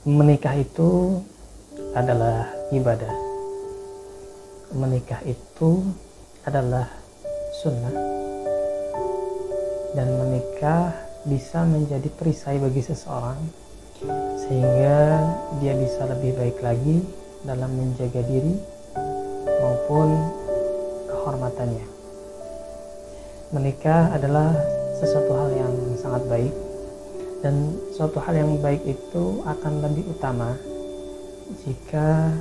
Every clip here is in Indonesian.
Menikah itu adalah ibadah. Menikah itu adalah sunnah. Dan menikah bisa menjadi perisai bagi seseorang sehingga dia bisa lebih baik lagi dalam menjaga diri maupun kehormatannya. Menikah adalah sesuatu hal yang sangat baik, dan suatu hal yang baik itu akan lebih utama jika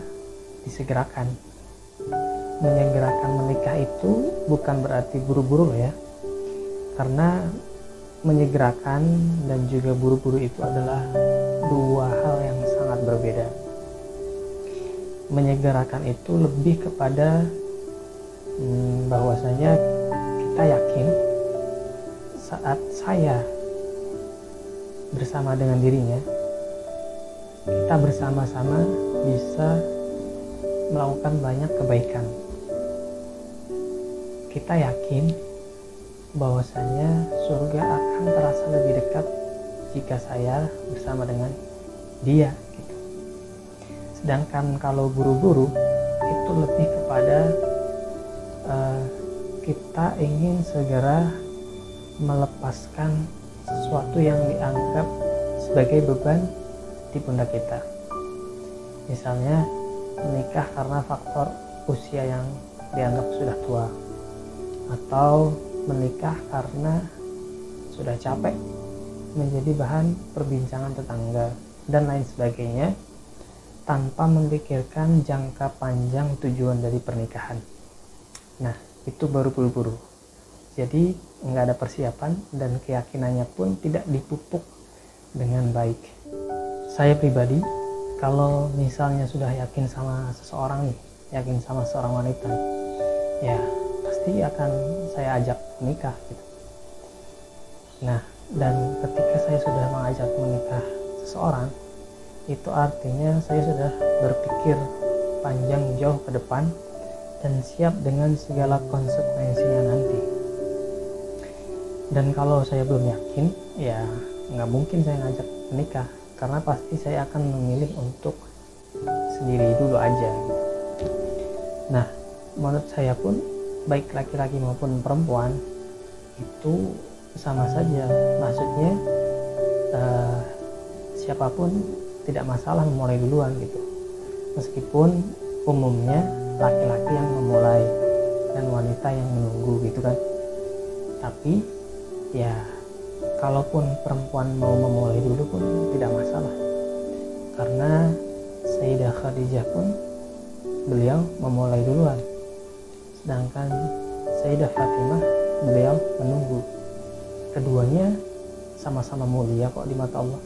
disegerakan. Menyegerakan menikah itu bukan berarti buru-buru loh ya, karena menyegerakan dan juga buru-buru itu adalah dua hal yang sangat berbeda. Menyegerakan itu lebih kepada bahwasanya kita yakin saat saya bersama dengan dirinya, kita bersama-sama bisa melakukan banyak kebaikan. Kita yakin bahwasanya surga akan terasa lebih dekat jika saya bersama dengan dia gitu. Sedangkan kalau buru-buru itu lebih kepada kita ingin segera melepaskan sesuatu yang dianggap sebagai beban di pundak kita. Misalnya menikah karena faktor usia yang dianggap sudah tua, atau menikah karena sudah capek menjadi bahan perbincangan tetangga dan lain sebagainya, tanpa memikirkan jangka panjang tujuan dari pernikahan. Nah, itu baru buru-buru. Jadi nggak ada persiapan dan keyakinannya pun tidak dipupuk dengan baik. Saya pribadi, kalau misalnya sudah yakin sama seseorang nih, yakin sama seorang wanita, ya pasti akan saya ajak menikah gitu. Nah, dan ketika saya sudah mengajak menikah seseorang, itu artinya saya sudah berpikir panjang jauh ke depan dan siap dengan segala konsekuensinya nanti. Dan kalau saya belum yakin, ya nggak mungkin saya ngajak menikah, karena pasti saya akan memilih untuk sendiri dulu aja gitu. Nah, menurut saya pun baik laki-laki maupun perempuan itu sama saja. Maksudnya siapapun tidak masalah memulai duluan gitu, meskipun umumnya laki-laki yang memulai dan wanita yang menunggu gitu kan. Tapi ya kalaupun perempuan mau memulai dulu pun tidak masalah, karena Sayyidah Khadijah pun beliau memulai duluan, sedangkan Sayyidah Fatimah beliau menunggu. Keduanya sama-sama mulia kok di mata Allah.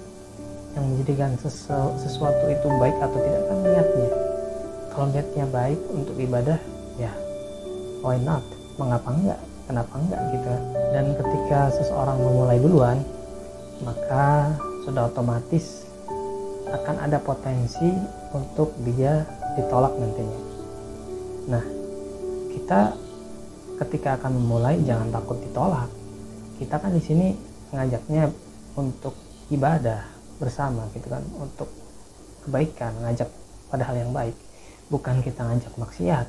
Yang menjadikan sesuatu itu baik atau tidak kan niatnya. Kalau niatnya baik untuk ibadah, ya why not, mengapa enggak, kenapa enggak gitu. Dan ketika seseorang memulai duluan, maka sudah otomatis akan ada potensi untuk dia ditolak nantinya. Nah, kita ketika akan memulai jangan takut ditolak. Kita kan di sini ngajaknya untuk ibadah bersama gitu kan, untuk kebaikan, ngajak pada hal yang baik. Bukan kita ngajak maksiat,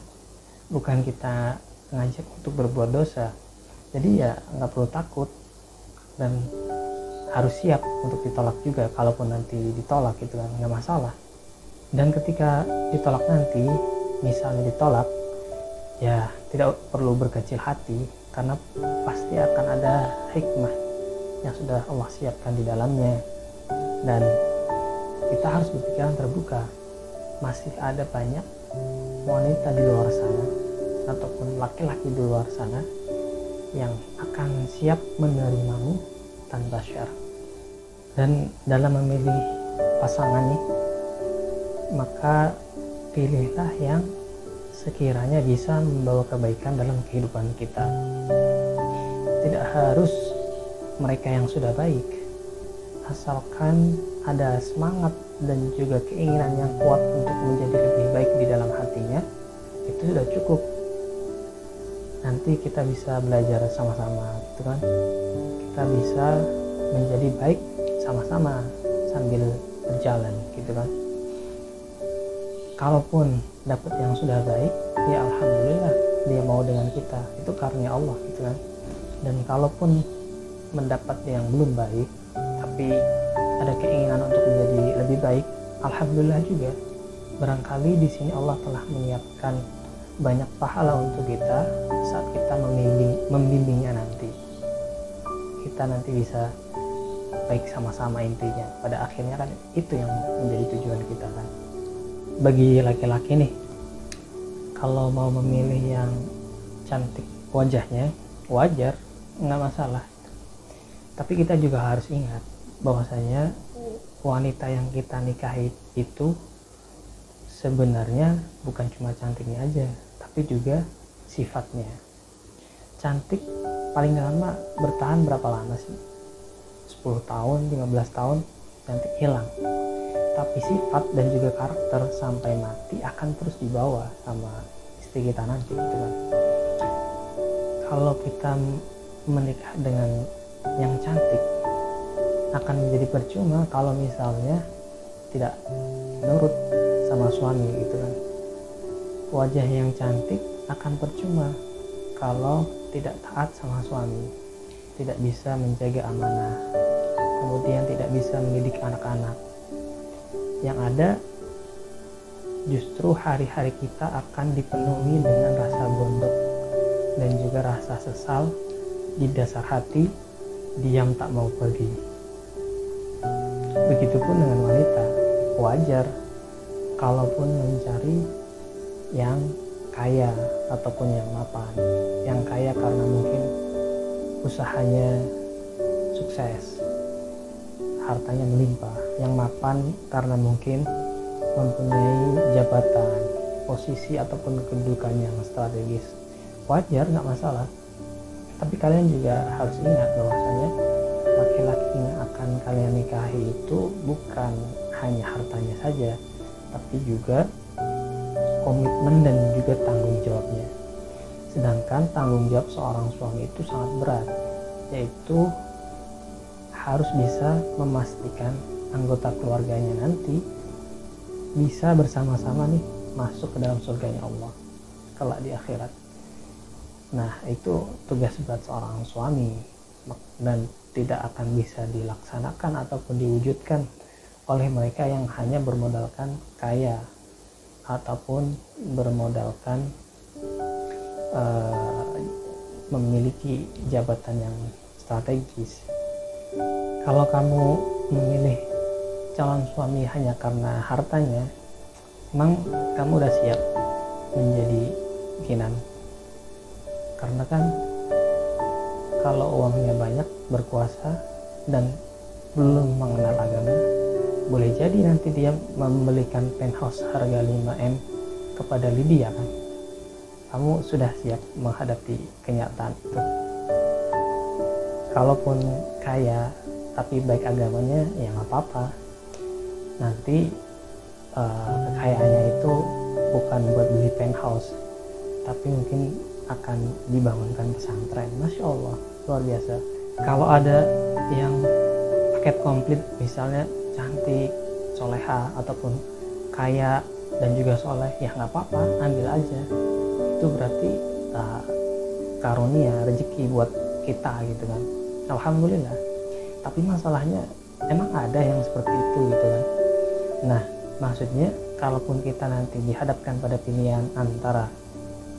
bukan kita ngajak untuk berbuat dosa. Jadi ya nggak perlu takut dan harus siap untuk ditolak juga. Kalaupun nanti ditolak gitu kan, nggak masalah. Dan ketika ditolak nanti, misalnya ditolak, ya tidak perlu berkecil hati, karena pasti akan ada hikmah yang sudah Allah siapkan di dalamnya. Dan kita harus berpikiran terbuka. Masih ada banyak wanita di luar sana ataupun laki-laki di luar sana yang akan siap menerimamu tanpa syarat. Dan dalam memilih pasangan nih, maka pilihlah yang sekiranya bisa membawa kebaikan dalam kehidupan kita. Tidak harus mereka yang sudah baik, asalkan ada semangat dan juga keinginan yang kuat untuk menjadi lebih baik di dalam hatinya, itu sudah cukup. Nanti kita bisa belajar sama-sama gitu kan, kita bisa menjadi baik sama-sama sambil berjalan gitu kan. Kalaupun dapat yang sudah baik, ya alhamdulillah dia mau dengan kita, itu karunia Allah gitu kan. Dan kalaupun mendapat yang belum baik tapi ada keinginan untuk menjadi lebih baik, alhamdulillah juga. Barangkali di sini Allah telah menyiapkan banyak pahala untuk kita saat kita membimbingnya nanti. Kita nanti bisa baik sama-sama, intinya pada akhirnya kan itu yang menjadi tujuan kita kan. Bagi laki-laki nih, kalau mau memilih yang cantik wajahnya, wajar, nggak masalah. Tapi kita juga harus ingat bahwasanya wanita yang kita nikahi itu sebenarnya bukan cuma cantiknya aja, tapi juga sifatnya. Cantik paling lama bertahan berapa lama sih? 10 tahun, 15 tahun, cantik hilang. Tapi sifat dan juga karakter sampai mati akan terus dibawa sama istri kita nanti gitu kan. Kalau kita menikah dengan yang cantik, akan menjadi percuma kalau misalnya tidak nurut sama suami gitu kan. Wajah yang cantik akan percuma kalau tidak taat sama suami, tidak bisa menjaga amanah, kemudian tidak bisa mendidik anak-anak. Yang ada justru hari-hari kita akan dipenuhi dengan rasa gondok dan juga rasa sesal di dasar hati, diam tak mau pergi. Begitupun dengan wanita, wajar kalaupun mencari yang kaya ataupun yang mapan. Yang kaya karena mungkin usahanya sukses, hartanya melimpah. Yang mapan karena mungkin mempunyai jabatan, posisi ataupun kedudukan yang strategis. Wajar, nggak masalah. Tapi kalian juga harus ingat bahwasanya laki-laki yang akan kalian nikahi itu bukan hanya hartanya saja, tapi juga komitmen dan juga tanggung jawabnya. Sedangkan tanggung jawab seorang suami itu sangat berat, yaitu harus bisa memastikan anggota keluarganya nanti bisa bersama-sama nih masuk ke dalam surganya Allah kelak di akhirat. Nah, itu tugas berat seorang suami dan tidak akan bisa dilaksanakan ataupun diwujudkan oleh mereka yang hanya bermodalkan kaya ataupun bermodalkan memiliki jabatan yang strategis. Kalau kamu memilih calon suami hanya karena hartanya, emang kamu udah siap menjadi bikinan? Karena kan kalau uangnya banyak, berkuasa, dan belum mengenal agama, boleh jadi nanti dia membelikan penthouse harga 5M kepada Lydia kan. Kamu sudah siap menghadapi kenyataan itu. Kalaupun kaya tapi baik agamanya, ya nggak apa-apa. Nanti kekayaannya itu bukan buat beli penthouse, tapi mungkin akan dibangunkan pesantren. Masya Allah, luar biasa. Kalau ada yang paket komplit, misalnya cantik, soleha, ataupun kaya dan juga soleh, ya nggak apa-apa, ambil aja. Itu berarti karunia, rezeki buat kita gitu kan. Alhamdulillah. Tapi masalahnya emang ada yang seperti itu gitu kan. Nah, maksudnya kalaupun kita nanti dihadapkan pada pilihan antara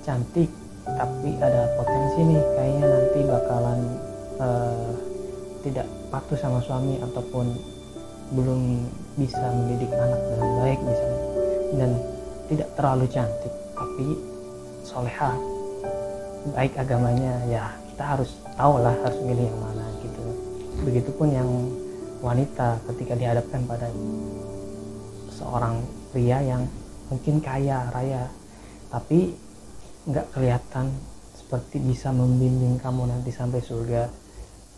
cantik tapi ada potensi nih kayaknya nanti bakalan tidak patuh sama suami ataupun belum bisa mendidik anak dengan baik misalnya, dan tidak terlalu cantik tapi soleha, baik agamanya, ya kita harus tahu lah harus milih yang mana gitu. Begitupun yang wanita ketika dihadapkan pada seorang pria yang mungkin kaya raya tapi nggak kelihatan seperti bisa membimbing kamu nanti sampai surga,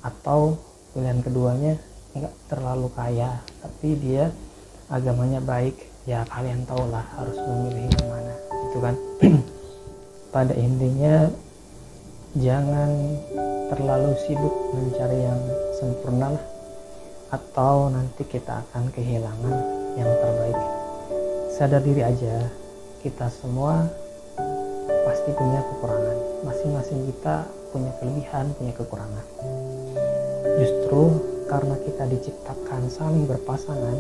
atau pilihan keduanya nggak terlalu kaya tapi dia agamanya baik, ya kalian tahulah harus memilih yang mana gitu kan. Pada intinya jangan terlalu sibuk mencari yang sempurna lah, atau nanti kita akan kehilangan yang terbaik. Sadar diri aja, kita semua pasti punya kekurangan. Masing-masing kita punya kelebihan, punya kekurangan. Justru karena kita diciptakan saling berpasangan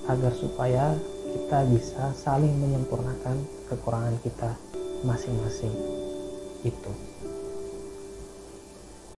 agar supaya kita bisa saling menyempurnakan kekurangan kita masing-masing. Itu.